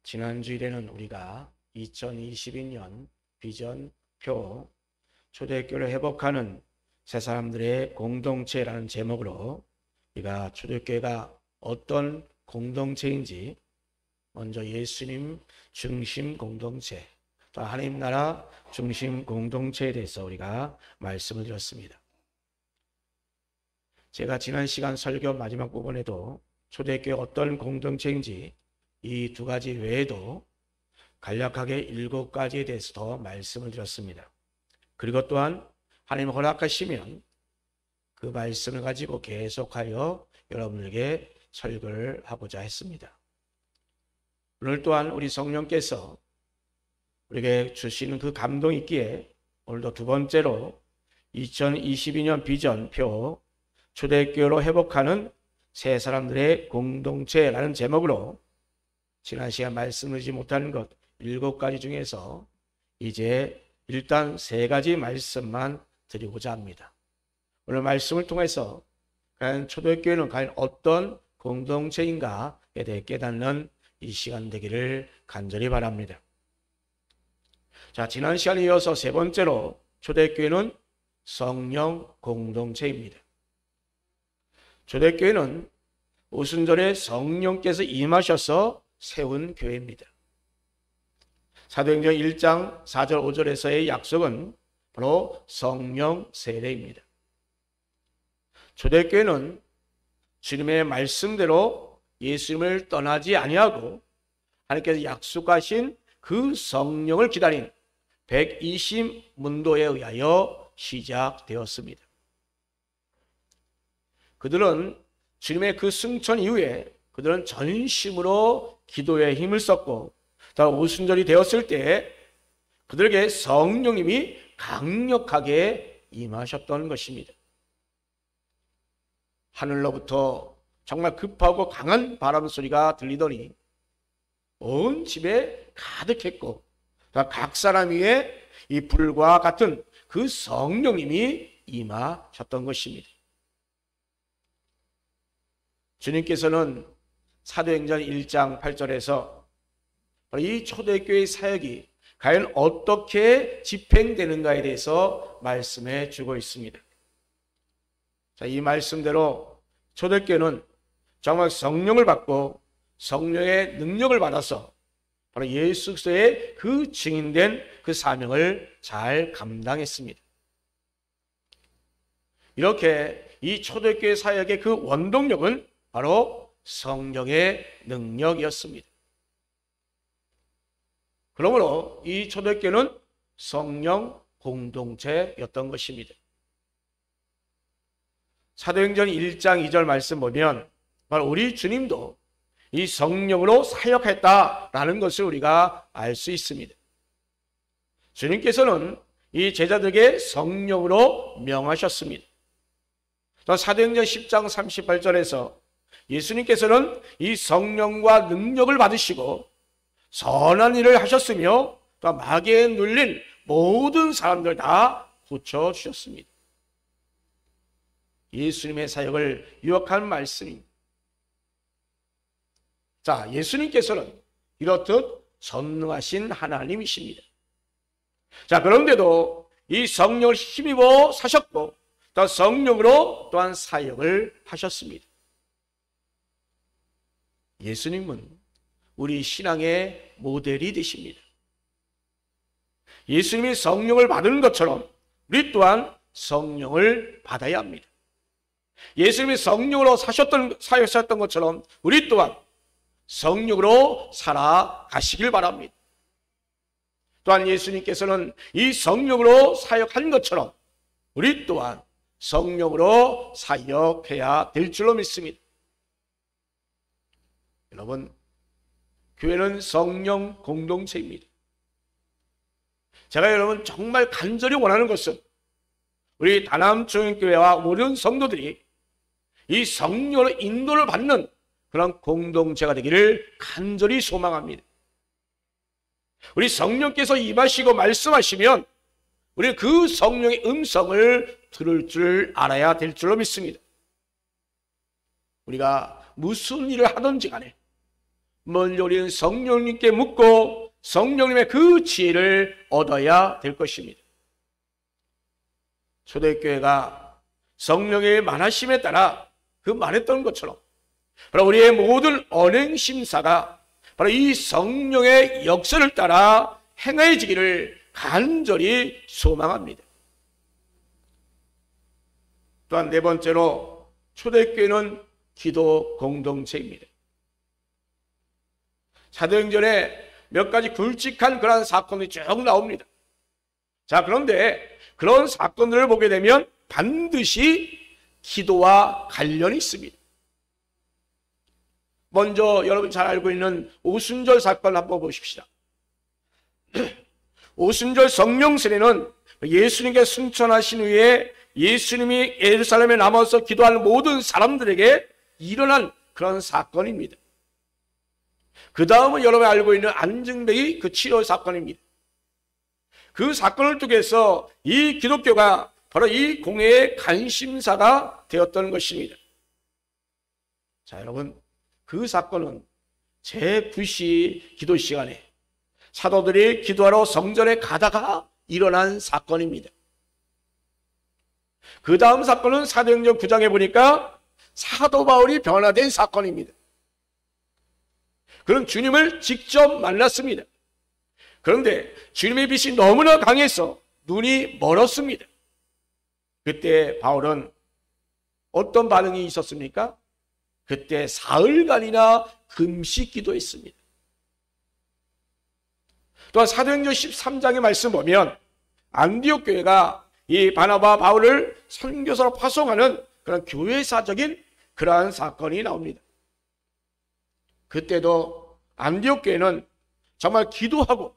지난 주일에는 우리가 2022년 비전표 초대교회를 회복하는 새 사람들의 공동체라는 제목으로 우리가 초대교회가 어떤 공동체인지 먼저 예수님 중심 공동체, 또 하나님 나라 중심 공동체에 대해서 우리가 말씀을 드렸습니다. 제가 지난 시간 설교 마지막 부분에도 초대교회 어떤 공동체인지 이 두 가지 외에도 간략하게 7가지에 대해서 더 말씀을 드렸습니다. 그리고 또한 하나님 허락하시면 그 말씀을 가지고 계속하여 여러분에게 설교를 하고자 했습니다. 오늘 또한 우리 성령께서 우리에게 주시는 그 감동이 있기에 오늘도 두 번째로 2022년 비전표 초대교회로 회복하는 새 사람들의 공동체라는 제목으로 지난 시간 말씀드리지 못한 것 7가지 중에서 이제 일단 3가지 말씀만 드리고자 합니다. 오늘 말씀을 통해서 과연 초대교회는 과연 어떤 공동체인가에 대해 깨닫는 이 시간 되기를 간절히 바랍니다. 자, 지난 시간에 이어서 3번째로 초대교회는 성령 공동체입니다. 초대교회는 오순절에 성령께서 임하셔서 세운 교회입니다. 사도행전 1장 4절 5절에서의 약속은 바로 성령 세례입니다. 초대교회는 주님의 말씀대로 예수님을 떠나지 아니하고 하나님께서 약속하신 그 성령을 기다린 120문도에 의하여 시작되었습니다. 그들은 주님의 그 승천 이후에 그들은 전심으로 기도에 힘을 썼고 다음 오순절이 되었을 때 그들에게 성령님이 강력하게 임하셨던 것입니다. 하늘로부터 정말 급하고 강한 바람 소리가 들리더니 온 집에 가득했고 각 사람 위에 이 불과 같은 그 성령님이 임하셨던 것입니다. 주님께서는 사도행전 1장 8절에서 이 초대교회의 사역이 과연 어떻게 집행되는가에 대해서 말씀해 주고 있습니다. 자, 이 말씀대로 초대교회는 정말 성령을 받고 성령의 능력을 받아서 바로 예수 그리스도의 그 증인된 그 사명을 잘 감당했습니다. 이렇게 이 초대교회 사역의 그 원동력은 바로 성령의 능력이었습니다. 그러므로 이 초대교회는 성령 공동체였던 것입니다. 사도행전 1장 2절 말씀 보면 바로 우리 주님도 이 성령으로 사역했다라는 것을 우리가 알 수 있습니다. 주님께서는 이 제자들에게 성령으로 명하셨습니다. 또 사도행전 10장 38절에서 예수님께서는 이 성령과 능력을 받으시고 선한 일을 하셨으며 또 마귀에 눌린 모든 사람들 다 고쳐주셨습니다. 예수님의 사역을 유혹한 말씀입니다. 자, 예수님께서는 이렇듯 전능하신 하나님이십니다. 자, 그런데도 이 성령을 힘입어 사셨고 또 성령으로 또한 사역을 하셨습니다. 예수님은 우리 신앙의 모델이 되십니다. 예수님이 성령을 받은 것처럼 우리 또한 성령을 받아야 합니다. 예수님이 성령으로 사역하셨던 것처럼 우리 또한 성령으로 살아가시길 바랍니다. 또한 예수님께서는 이 성령으로 사역한 것처럼 우리 또한 성령으로 사역해야 될 줄로 믿습니다. 여러분, 교회는 성령 공동체입니다. 제가 여러분 정말 간절히 원하는 것은 우리 다남초연교회와 모든 성도들이 이 성령으로 인도를 받는 그런 공동체가 되기를 간절히 소망합니다. 우리 성령께서 임하시고 말씀하시면 우리 그 성령의 음성을 들을 줄 알아야 될 줄로 믿습니다. 우리가 무슨 일을 하든지 간에 먼저 우리는 성령님께 묻고 성령님의 그 지혜를 얻어야 될 것입니다. 초대교회가 성령의 말하심에 따라 그 말했던 것처럼 바로 우리의 모든 언행심사가 바로 이 성령의 역사를 따라 행해지기를 간절히 소망합니다. 또한 네 번째로 초대교회는 기도 공동체입니다. 사도행전에 몇 가지 굵직한 그러한 사건이 쭉 나옵니다. 자, 그런데 그런 사건들을 보게 되면 반드시 기도와 관련이 있습니다. 먼저 여러분 잘 알고 있는 오순절 사건 한번 보십시다. 오순절 성령 세례는 예수님께 승천하신 후에 예수님이 예루살렘에 남아서 기도하는 모든 사람들에게 일어난 그런 사건입니다. 그 다음은 여러분이 알고 있는 안증뱅이 그 치료 사건입니다. 그 사건을 통해서 이 기독교가 바로 이 공회의 관심사가 되었던 것입니다. 자, 여러분, 그 사건은 제9시 기도 시간에 사도들이 기도하러 성전에 가다가 일어난 사건입니다. 그 다음 사건은 사도행전 9장에 보니까 사도 바울이 변화된 사건입니다. 그는 주님을 직접 만났습니다. 그런데 주님의 빛이 너무나 강해서 눈이 멀었습니다. 그때 바울은 어떤 반응이 있었습니까? 그때 사흘간이나 금식 기도했습니다. 또한 사도행전 13장의 말씀 보면 안디옥 교회가 이 바나바 바울을 선교사로 파송하는 그런 교회사적인 그러한 사건이 나옵니다. 그때도 안디옥 교회는 정말 기도하고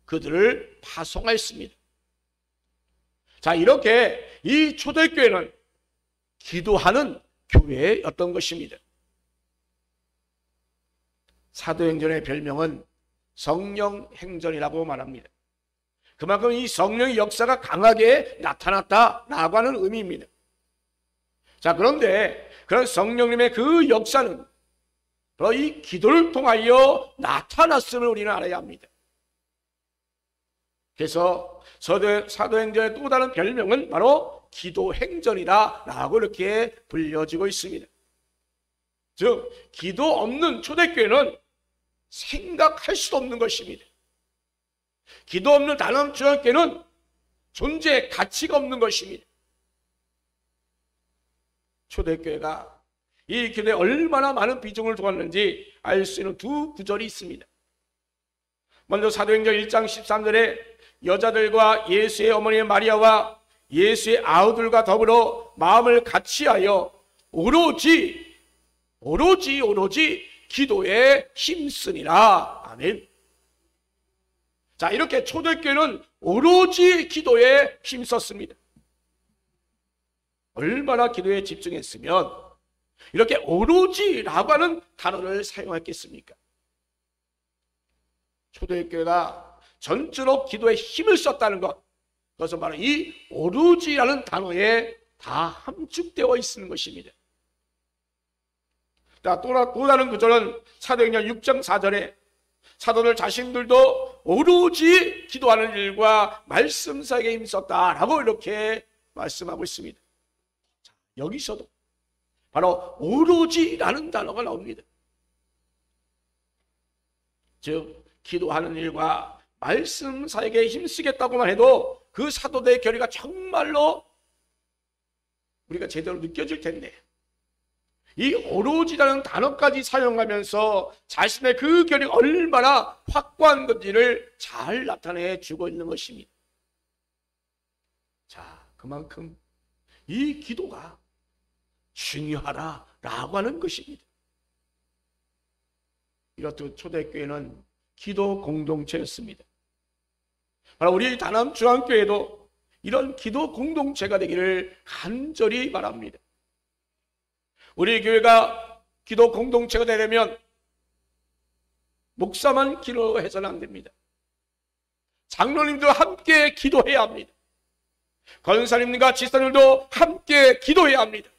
그들을 파송했습니다. 자, 이렇게 이 초대교회는 기도하는 교회였던 것입니다. 사도행전의 별명은 성령행전이라고 말합니다. 그만큼 이 성령의 역사가 강하게 나타났다라고 하는 의미입니다. 자, 그런데 그런 성령님의 그 역사는 바로 이 기도를 통하여 나타났음을 우리는 알아야 합니다. 그래서 사도행전의 또 다른 별명은 바로 기도행전이라고 이렇게 불려지고 있습니다. 즉, 기도 없는 초대교회는 생각할 수도 없는 것입니다. 기도 없는 단원중앙교회는 존재의 가치가 없는 것입니다. 초대교회가 이 기도에 얼마나 많은 비중을 두었는지 알 수 있는 두 구절이 있습니다. 먼저 사도행전 1장 13절에 여자들과 예수의 어머니 마리아와 예수의 아우들과 더불어 마음을 같이하여 오로지 기도에 힘쓰니라. 아멘. 자, 이렇게 초대교회는 오로지 기도에 힘썼습니다. 얼마나 기도에 집중했으면 이렇게 오로지라고 하는 단어를 사용했겠습니까? 초대교회가 전적으로 기도에 힘을 썼다는 것, 그것은 바로 이 오로지라는 단어에 다 함축되어 있는 것입니다. 또 다른 구절은 사도행전 6장 4절에 사도들 자신들도 오로지 기도하는 일과 말씀 사역에 힘썼다라고 이렇게 말씀하고 있습니다. 자, 여기서도 바로 오로지라는 단어가 나옵니다. 즉, 기도하는 일과 말씀 사역에 힘쓰겠다고만 해도 그 사도들의 결의가 정말로 우리가 제대로 느껴질 텐데, 이 오로지라는 단어까지 사용하면서 자신의 그 결의가 얼마나 확고한 건지를 잘 나타내 주고 있는 것입니다. 자, 그만큼 이 기도가 중요하다라고 하는 것입니다. 이렇듯 초대교회는 기도 공동체였습니다. 바로 우리 다남중앙교회도 이런 기도 공동체가 되기를 간절히 바랍니다. 우리 교회가 기도 공동체가 되려면 목사만 기도해서는 안 됩니다. 장로님도 함께 기도해야 합니다. 권사님과 지사님도 함께 기도해야 합니다.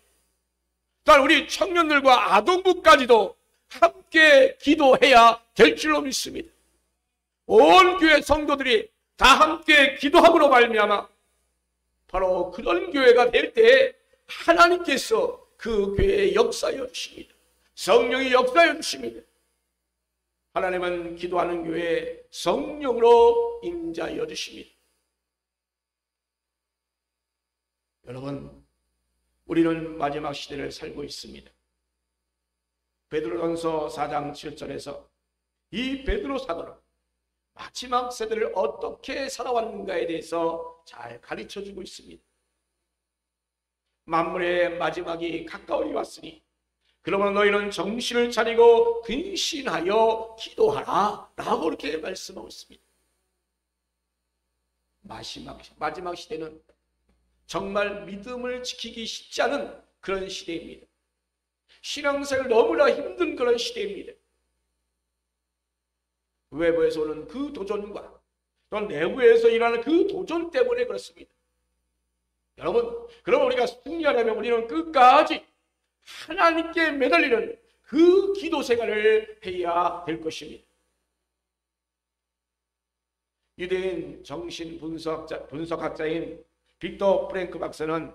또한 우리 청년들과 아동부까지도 함께 기도해야 될 줄로 믿습니다. 온 교회 성도들이 다 함께 기도함으로 말미암아 바로 그런 교회가 될 때 하나님께서 그 교회에 역사하여 주십니다. 성령이 역사하여 주십니다. 하나님은 기도하는 교회에 성령으로 임재하여 주십니다. 여러분, 우리는 마지막 시대를 살고 있습니다. 베드로전서 4장 7절에서 이 베드로 사도는 마지막 세대를 어떻게 살아왔는가에 대해서 잘 가르쳐주고 있습니다. 만물의 마지막이 가까이 왔으니 그러므로 너희는 정신을 차리고 근신하여 기도하라 라고 이렇게 말씀하고 있습니다. 마지막 시대는 정말 믿음을 지키기 쉽지 않은 그런 시대입니다. 신앙생활 너무나 힘든 그런 시대입니다. 외부에서 오는 그 도전과 또 내부에서 일어나는 그 도전 때문에 그렇습니다. 여러분, 그럼 우리가 승리하려면 우리는 끝까지 하나님께 매달리는 그 기도 생활을 해야 될 것입니다. 유대인 정신 분석학자인 빅터 프랭크 박사는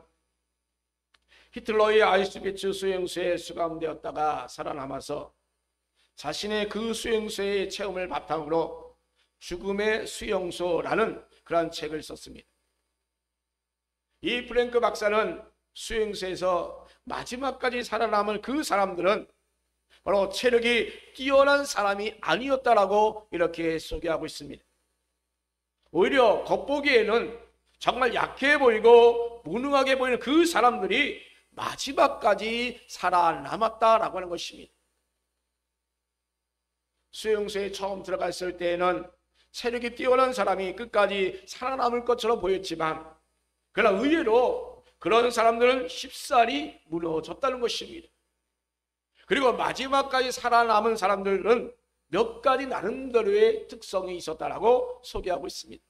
히틀러의 아우슈비츠 수용소에 수감되었다가 살아남아서 자신의 그 수용소의 체험을 바탕으로 죽음의 수용소라는 그런 책을 썼습니다. 이 프랭크 박사는 수용소에서 마지막까지 살아남을 그 사람들은 바로 체력이 뛰어난 사람이 아니었다라고 이렇게 소개하고 있습니다. 오히려 겉보기에는 정말 약해 보이고 무능하게 보이는 그 사람들이 마지막까지 살아남았다라고 하는 것입니다. 수용소에 처음 들어갔을 때에는 체력이 뛰어난 사람이 끝까지 살아남을 것처럼 보였지만 그러나 의외로 그런 사람들은 쉽사리 무너졌다는 것입니다. 그리고 마지막까지 살아남은 사람들은 몇 가지 나름대로의 특성이 있었다라고 소개하고 있습니다.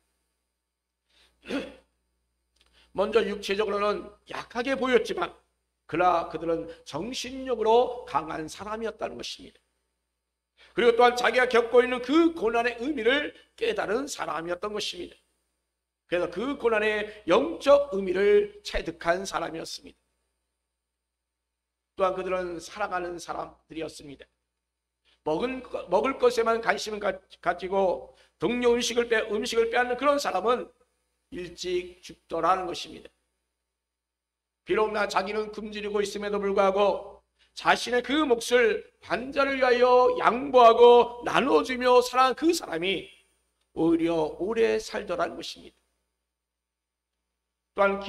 먼저 육체적으로는 약하게 보였지만 그러나 그들은 정신력으로 강한 사람이었다는 것입니다. 그리고 또한 자기가 겪고 있는 그 고난의 의미를 깨달은 사람이었던 것입니다. 그래서 그 고난의 영적 의미를 체득한 사람이었습니다. 또한 그들은 살아가는 사람들이었습니다. 먹을 것에만 관심을 가지고 동료 음식을 빼앗는 그런 사람은 일찍 죽더라는 것입니다. 비록 자기는 굶주리고 있음에도 불구하고 자신의 그 몫을 환자를 위하여 양보하고 나눠주며 살아간 그 사람이 오히려 오래 살더라는 것입니다. 또한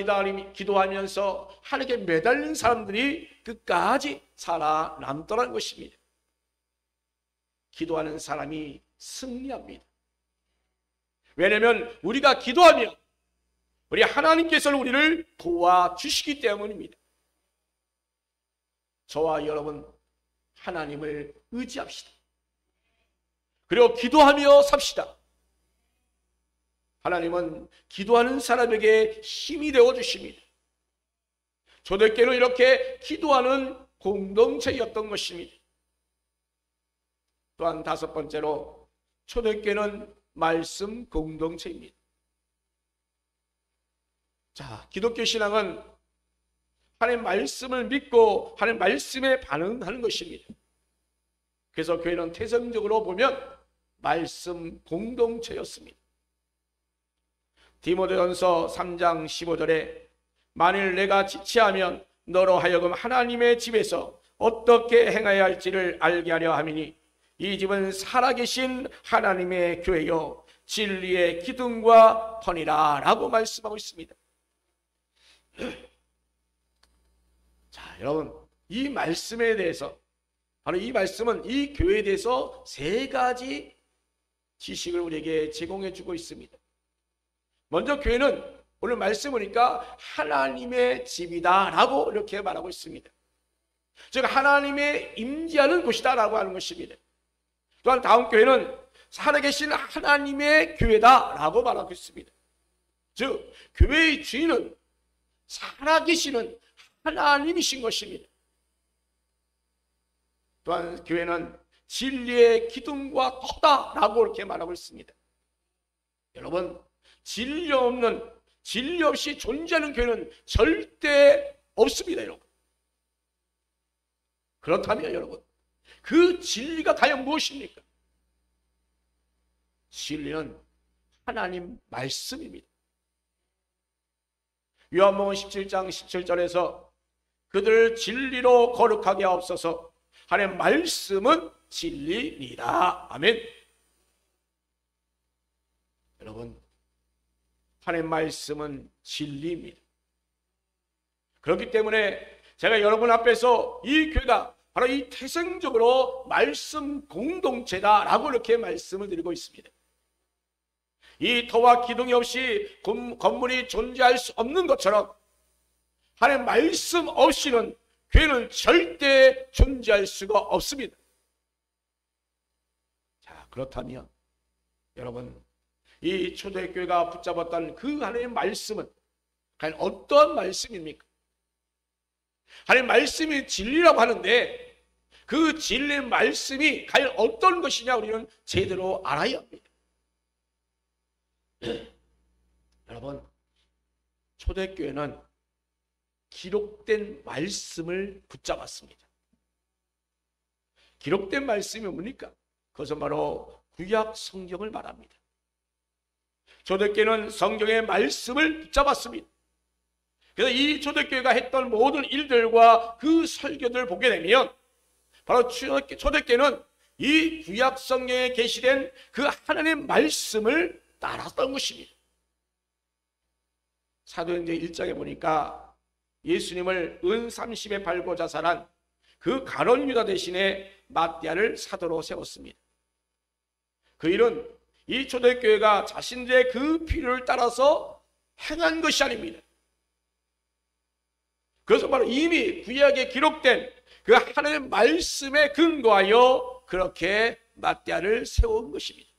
기도하면서 하나님께 매달린 사람들이 끝까지 살아남더라는 것입니다. 기도하는 사람이 승리합니다. 왜냐하면 우리가 기도하면 우리 하나님께서는 우리를 도와주시기 때문입니다. 저와 여러분, 하나님을 의지합시다. 그리고 기도하며 삽시다. 하나님은 기도하는 사람에게 힘이 되어 주십니다. 초대교회는 이렇게 기도하는 공동체였던 것입니다. 또한 다섯 번째로 초대교회는 말씀 공동체입니다. 자, 기독교 신앙은 하나님 말씀을 믿고 하나님 말씀에 반응하는 것입니다. 그래서 교회는 태생적으로 보면 말씀 공동체였습니다. 디모데전서 3장 15절에 만일 내가 지체하면 너로 하여금 하나님의 집에서 어떻게 행해야 할지를 알게 하려 함이니 이 집은 살아계신 하나님의 교회요 진리의 기둥과 터니라 라고 말씀하고 있습니다. 자, 여러분, 이 말씀에 대해서 바로 이 말씀은 이 교회에 대해서 세 가지 지식을 우리에게 제공해 주고 있습니다. 먼저 교회는 오늘 말씀 보니까 하나님의 집이다 라고 이렇게 말하고 있습니다. 즉 하나님의 임재하는 곳이다 라고 하는 것입니다. 또한 다음 교회는 살아계신 하나님의 교회다 라고 말하고 있습니다. 즉 교회의 주인은 살아계시는 하나님이신 것입니다. 또한 교회는 진리의 기둥과 터다라고 이렇게 말하고 있습니다. 여러분, 진리 없이 존재하는 교회는 절대 없습니다, 여러분. 그렇다면 여러분, 그 진리가 과연 무엇입니까? 진리는 하나님 말씀입니다. 요한복음 17장 17절에서 그들을 진리로 거룩하게 하옵소서, 하나님의 말씀은 진리니라. 아멘. 여러분, 하나님의 말씀은 진리입니다. 그렇기 때문에 제가 여러분 앞에서 이 교회가 바로 이 태생적으로 말씀 공동체다라고 이렇게 말씀을 드리고 있습니다. 이 터와 기둥이 없이 건물이 존재할 수 없는 것처럼 하나님의 말씀 없이는 교회는 절대 존재할 수가 없습니다. 자, 그렇다면 여러분, 이 초대교회가 붙잡았던 그 하나님의 말씀은 과연 어떤 말씀입니까? 하나님의 말씀이 진리라고 하는데 그 진리의 말씀이 과연 어떤 것이냐 우리는 제대로 알아야 합니다. 여러분, 초대교회는 기록된 말씀을 붙잡았습니다. 기록된 말씀이 뭡니까? 그것은 바로 구약 성경을 말합니다. 초대교회는 성경의 말씀을 붙잡았습니다. 그래서 이 초대교회가 했던 모든 일들과 그 설교들을 보게 되면 바로 초대교회는 이 구약 성경에 계시된 그 하나님의 말씀을 따랐던 것입니다. 사도행전 1장에 보니까 예수님을 은 30에 팔고 자살한 그 가룟 유다 대신에 마띠아를 사도로 세웠습니다. 그 일은 이 초대교회가 자신들의 그 필요를 따라서 행한 것이 아닙니다. 그래서 바로 이미 구약에 기록된 그 하나님의 말씀에 근거하여 그렇게 마띠아를 세운 것입니다.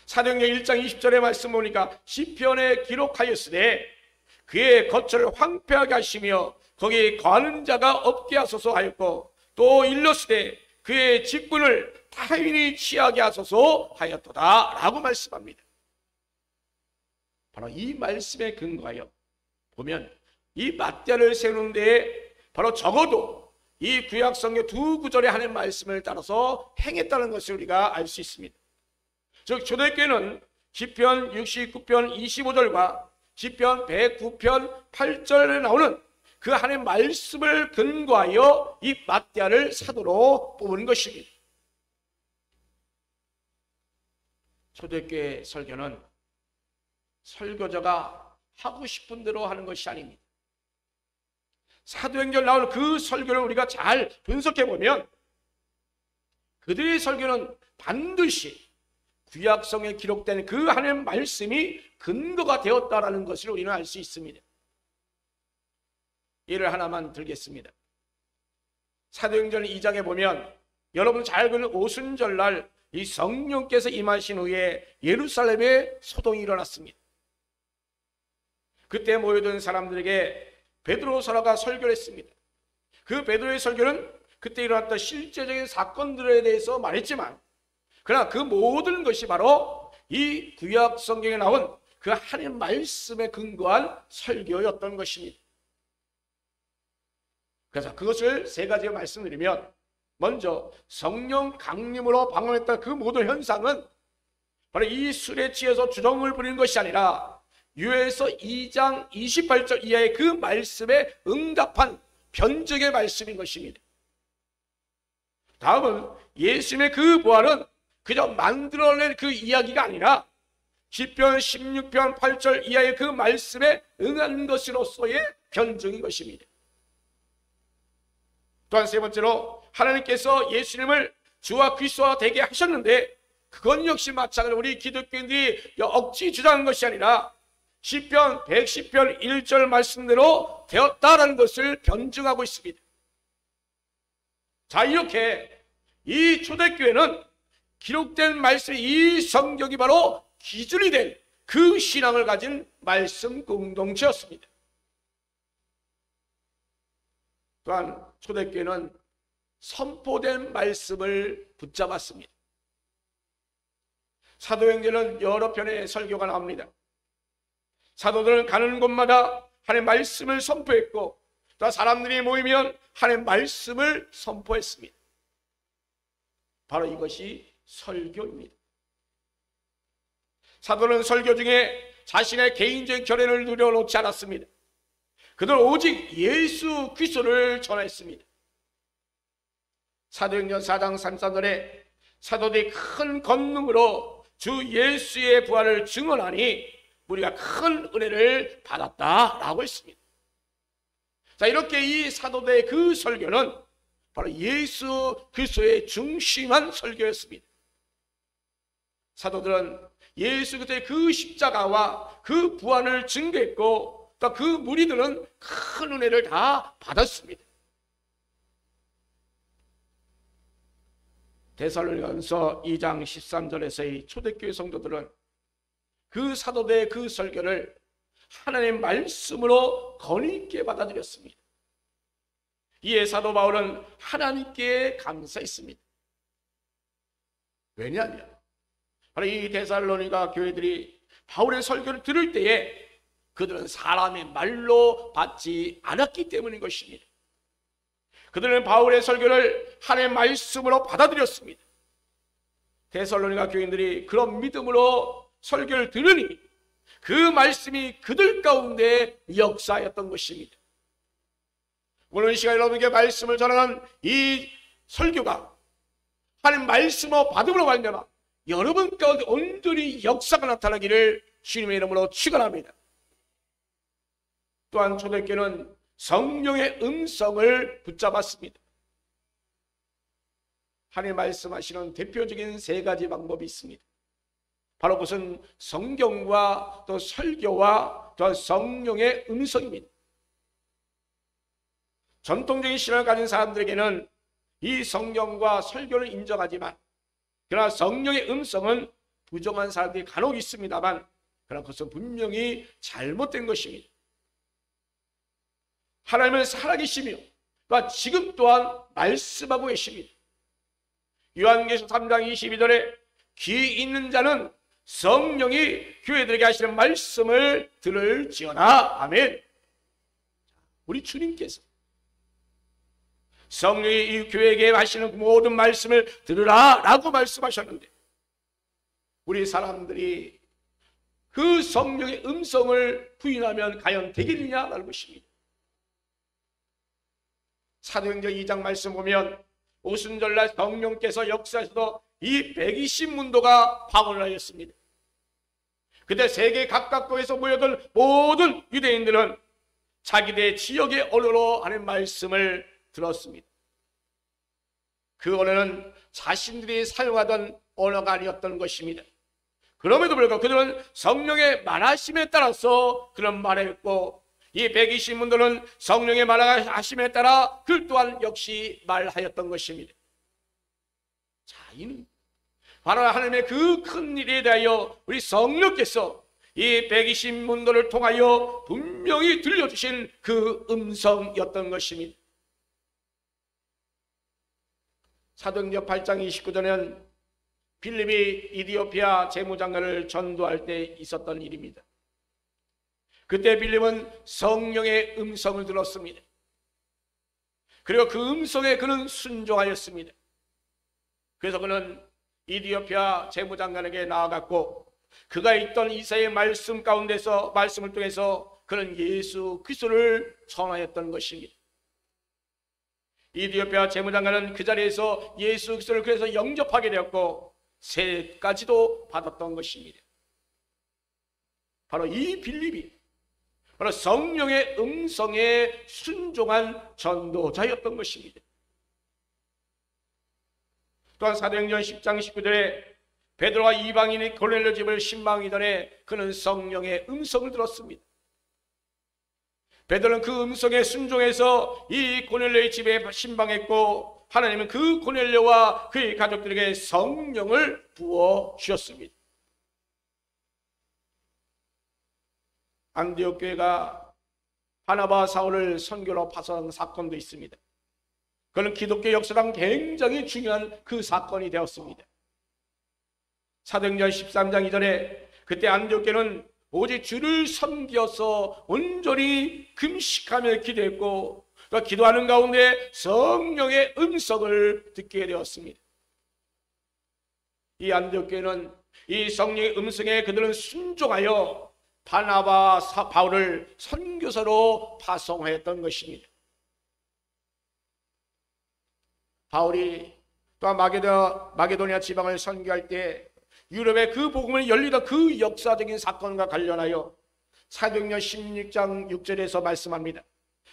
사도행전 1장 20절의 말씀 보니까 시편에 기록하였으되 그의 거처를 황폐하게 하시며 거기에 거하는 자가 없게 하소서 하였고, 또 일렀으되 그의 직분을 타인이 취하게 하소서 하였도다 라고 말씀합니다. 바로 이 말씀에 근거하여 보면 이 마띠아를 세우는 데에 바로 적어도 이 구약 성경 두 구절의 하나님의 말씀을 따라서 행했다는 것을 우리가 알 수 있습니다. 즉 초대교회는 시편 69편 25절과 시편 109편 8절에 나오는 그 하나님의 말씀을 근거하여 이 마띠아를 사도로 뽑은 것입니다. 초대교회 설교는 설교자가 하고 싶은 대로 하는 것이 아닙니다. 사도행전 나오는 그 설교를 우리가 잘 분석해 보면 그들의 설교는 반드시 구약성에 기록된 그 하나님의 말씀이 근거가 되었다라는 것을 우리는 알 수 있습니다. 예를 하나만 들겠습니다. 사도행전 2장에 보면 여러분 잘 아는 오순절날 이 성령께서 임하신 후에 예루살렘에 소동이 일어났습니다. 그때 모여든 사람들에게 베드로서라가 설교를 했습니다. 그 베드로의 설교는 그때 일어났던 실제적인 사건들에 대해서 말했지만 그러나 그 모든 것이 바로 이 구약 성경에 나온 그 하나님의 말씀에 근거한 설교였던 것입니다. 그래서 그것을 세 가지로 말씀드리면, 먼저 성령 강림으로 방황했던 그 모든 현상은 바로 이 술에 취해서 주정을 부리는 것이 아니라 유에서 2장 28절 이하의 그 말씀에 응답한 변증의 말씀인 것입니다. 다음은 예수님의 그 부활은 그저 만들어낸 그 이야기가 아니라 시편 16편 8절 이하의 그 말씀에 응한 것으로서의 변증인 것입니다. 또한 세 번째로 하나님께서 예수님을 주와 그리스도와 되게 하셨는데 그건 역시 마찬가지로 우리 기독교인들이 억지 주장한 것이 아니라 시편 110편 1절 말씀대로 되었다라는 것을 변증하고 있습니다. 자, 이렇게 이 초대교회는 기록된 말씀, 이 성경이 바로 기준이 된 그 신앙을 가진 말씀 공동체였습니다. 또한 초대교회는 선포된 말씀을 붙잡았습니다. 사도행전은 여러 편의 설교가 나옵니다. 사도들은 가는 곳마다 하나님의 말씀을 선포했고, 또 사람들이 모이면 하나님의 말씀을 선포했습니다. 바로 이것이 설교입니다. 사도는 설교 중에 자신의 개인적인 결연을 누려놓지 않았습니다. 그들은 오직 예수 그리스도를 전했습니다. 사도행전 4장 33절에 사도들이 큰 권능으로 주 예수의 부활을 증언하니 우리가 큰 은혜를 받았다라고 했습니다. 자, 이렇게 이 사도들의 그 설교는 바로 예수 그리스도의 중심한 설교였습니다. 사도들은 예수 그리스도의 그 십자가와 그 부활을 증거했고, 또 그 무리들은 큰 은혜를 다 받았습니다. 데살로니가전서 2장 13절에서의 초대교회 성도들은 그 사도들의 그 설교를 하나님의 말씀으로 권위 있게 받아들였습니다. 이에 사도 바울은 하나님께 감사했습니다. 왜냐하면 바로 이 데살로니가 교회들이 바울의 설교를 들을 때에 그들은 사람의 말로 받지 않았기 때문인 것입니다. 그들은 바울의 설교를 하나님의 말씀으로 받아들였습니다. 데살로니가 교인들이 그런 믿음으로 설교를 들으니 그 말씀이 그들 가운데 역사였던 것입니다. 오늘 이 시간 여러분에게 말씀을 전하는 이 설교가 하나님 말씀으로 받음으로 말미암아 여러분 가운데 온전히 역사가 나타나기를 주님의 이름으로 축원합니다. 또한 초대교회는 성령의 음성을 붙잡았습니다. 하나님 말씀하시는 대표적인 세 가지 방법이 있습니다. 바로 그것은 성경과 또 설교와 또 성령의 음성입니다. 전통적인 신앙을 가진 사람들에게는 이 성경과 설교를 인정하지만, 그러나 성령의 음성은 부정한 사람들이 간혹 있습니다만, 그러나 그것은 분명히 잘못된 것입니다. 하나님은 살아계시며 또 지금 또한 말씀하고 계십니다. 요한계시록 3장 22절에 귀 있는 자는 성령이 교회들에게 하시는 말씀을 들을지어다. 아멘. 우리 주님께서 성령이 이 교회에게 하시는 모든 말씀을 들으라 라고 말씀하셨는데, 우리 사람들이 그 성령의 음성을 부인하면 과연 되겠느냐라는 것입니다. 사도행전 2장 말씀 보면 오순절날 성령께서 역사에서도 이 120문도가 방언을 하였습니다. 그때 세계 각각국에서 모여든 모든 유대인들은 자기들의 지역의 언어로 하는 말씀을 들었습니다. 그 언어는 자신들이 사용하던 언어가 아니었던 것입니다. 그럼에도 불구하고 그들은 성령의 말하심에 따라서 그런 말을 했고, 이 120문도는 성령의 말하심에 따라 그 또한 역시 말하였던 것입니다. 자, 이는 바로 하나님의 그 큰 일에 대하여 우리 성령께서 이 120문도를 통하여 분명히 들려주신 그 음성이었던 것입니다. 사도행전 8장 29절에는 빌립이 이디오피아 재무장관을 전도할 때 있었던 일입니다. 그때 빌립은 성령의 음성을 들었습니다. 그리고 그 음성에 그는 순종하였습니다. 그래서 그는 이디오피아 재무장관에게 나아갔고, 그가 있던 이사의 말씀 가운데서 말씀을 통해서 그는 예수 그리스도를 전하였던 것입니다. 이디오피아 재무장관은 그 자리에서 예수 그리스도를 그래서 영접하게 되었고 세까지도 받았던 것입니다. 바로 이 빌립이 바로 성령의 음성에 순종한 전도자였던 것입니다. 또한 사도행전 10장 19절에 베드로와 이방인이 고넬료 집을 신방하기 전에 그는 성령의 음성을 들었습니다. 베드로는 그 음성에 순종해서 이 고넬료의 집에 신방했고, 하나님은 그 고넬료와 그의 가족들에게 성령을 부어 주셨습니다. 안디옥 교회가 바나바와 사울을 선교로 파송한 사건도 있습니다. 그는 기독교 역사상 굉장히 중요한 그 사건이 되었습니다. 사도행전 13장 2절에 그때 안디옥교는 오직 주를 섬겨서 온전히 금식하며 기도했고 또 기도하는 가운데 성령의 음성을 듣게 되었습니다. 이 안디옥교회는 이 성령의 음성에 그들은 순종하여 바나바 바울을 선교사로 파송했던 것입니다. 바울이 또한 마게도니아 지방을 선교할 때 유럽의 그 복음을 열리던 그 역사적인 사건과 관련하여 사도행전 16장 6절에서 말씀합니다.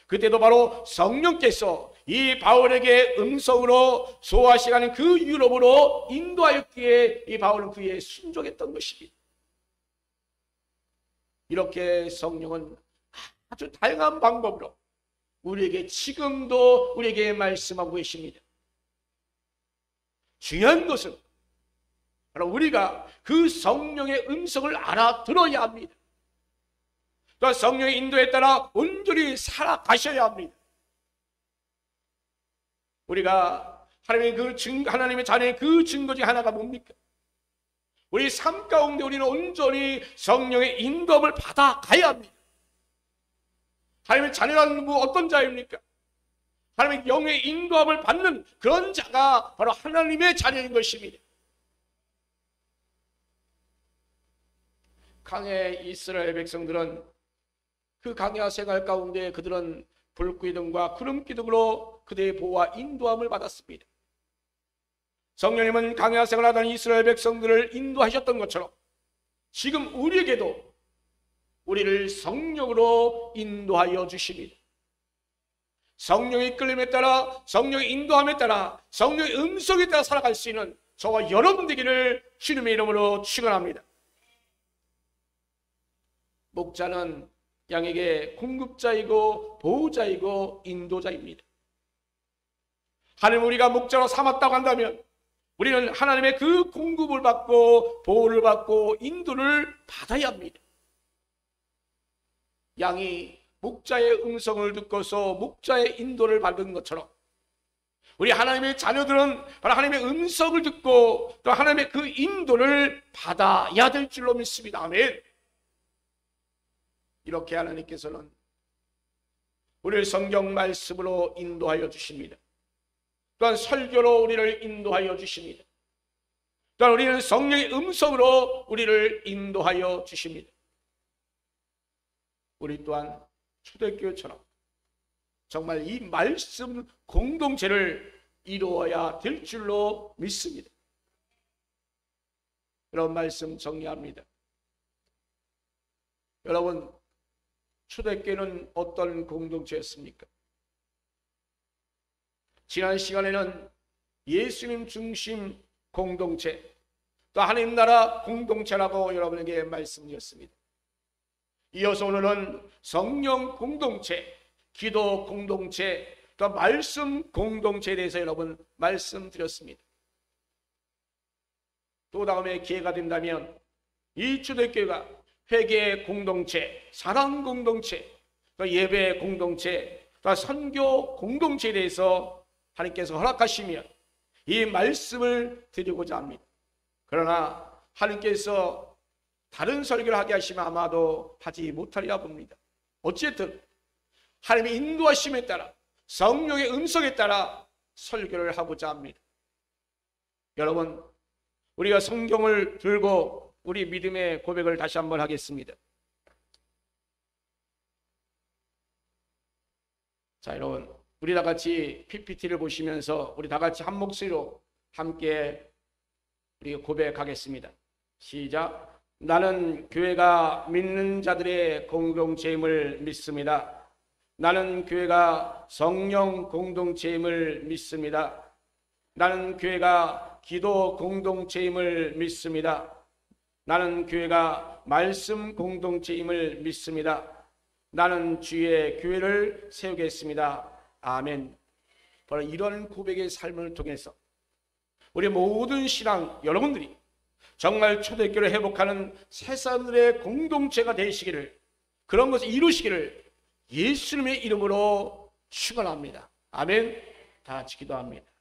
그때도 바로 성령께서 이 바울에게 음성으로 소아시가는 그 유럽으로 인도하였기에 이 바울은 그에 순종했던 것입니다. 이렇게 성령은 아주 다양한 방법으로 우리에게 지금도 우리에게 말씀하고 계십니다. 중요한 것은 바로 우리가 그 성령의 음성을 알아들어야 합니다. 또 성령의 인도에 따라 온전히 살아가셔야 합니다. 우리가 하나님의 자녀의 그 증거 중 하나가 뭡니까? 우리 삶 가운데 우리는 온전히 성령의 인도함을 받아가야 합니다. 하나님의 자녀라는 분 어떤 자입니까? 하나님의 영의 인도함을 받는 그런 자가 바로 하나님의 자녀인 것입니다. 강해 이스라엘 백성들은 그 강야 생활 가운데 그들은 불기둥과 구름기둥으로 그들의 보호와 인도함을 받았습니다. 성령님은 강야 생활하던 이스라엘 백성들을 인도하셨던 것처럼 지금 우리에게도 우리를 성령으로 인도하여 주십니다. 성령의 이끌림에 따라, 성령의 인도함에 따라, 성령의 음성에 따라 살아갈 수 있는 저와 여러분 되기를 주님의 이름으로 축원합니다. 목자는 양에게 공급자이고 보호자이고 인도자입니다. 하나님 우리가 목자로 삼았다고 한다면 우리는 하나님의 그 공급을 받고 보호를 받고 인도를 받아야 합니다. 양이 목자의 음성을 듣고서 목자의 인도를 받은 것처럼 우리 하나님의 자녀들은 바로 하나님의 음성을 듣고 또 하나님의 그 인도를 받아야 될 줄로 믿습니다. 아멘. 이렇게 하나님께서는 우리를 성경 말씀으로 인도하여 주십니다. 또한 설교로 우리를 인도하여 주십니다. 또한 우리는 성령의 음성으로 우리를 인도하여 주십니다. 우리 또한 초대교회처럼 정말 이 말씀 공동체를 이루어야 될 줄로 믿습니다. 이런 말씀 정리합니다. 여러분, 초대교회는 어떤 공동체였습니까? 지난 시간에는 예수님 중심 공동체, 또 하나님 나라 공동체라고 여러분에게 말씀드렸습니다. 이어서 오늘은 성령 공동체, 기도 공동체, 또 말씀 공동체에 대해서 여러분 말씀드렸습니다. 또 다음에 기회가 된다면 이 초대교회가 회개 공동체, 사랑 공동체, 또 예배 공동체, 또 선교 공동체에 대해서 하나님께서 허락하시면 이 말씀을 드리고자 합니다. 그러나 하나님께서 다른 설교를 하게 하시면 아마도 하지 못하리라 봅니다. 어쨌든 하나님의 인도하심에 따라 성령의 음성에 따라 설교를 하고자 합니다. 여러분, 우리가 성경을 들고 우리 믿음의 고백을 다시 한번 하겠습니다. 자, 여러분, 우리 다 같이 PPT를 보시면서 우리 다 같이 한 목소리로 함께 우리 고백하겠습니다. 시작. 나는 교회가 믿는 자들의 공동체임을 믿습니다. 나는 교회가 성령 공동체임을 믿습니다. 나는 교회가 기도 공동체임을 믿습니다. 나는 교회가 말씀 공동체임을 믿습니다. 나는 주의 교회를 세우겠습니다. 아멘. 바로 이런 고백의 삶을 통해서 우리 모든 신앙 여러분들이 정말 초대교회를 회복하는 새 사람들의 공동체가 되시기를, 그런 것을 이루시기를 예수님의 이름으로 축원합니다. 아멘. 다 같이 기도합니다.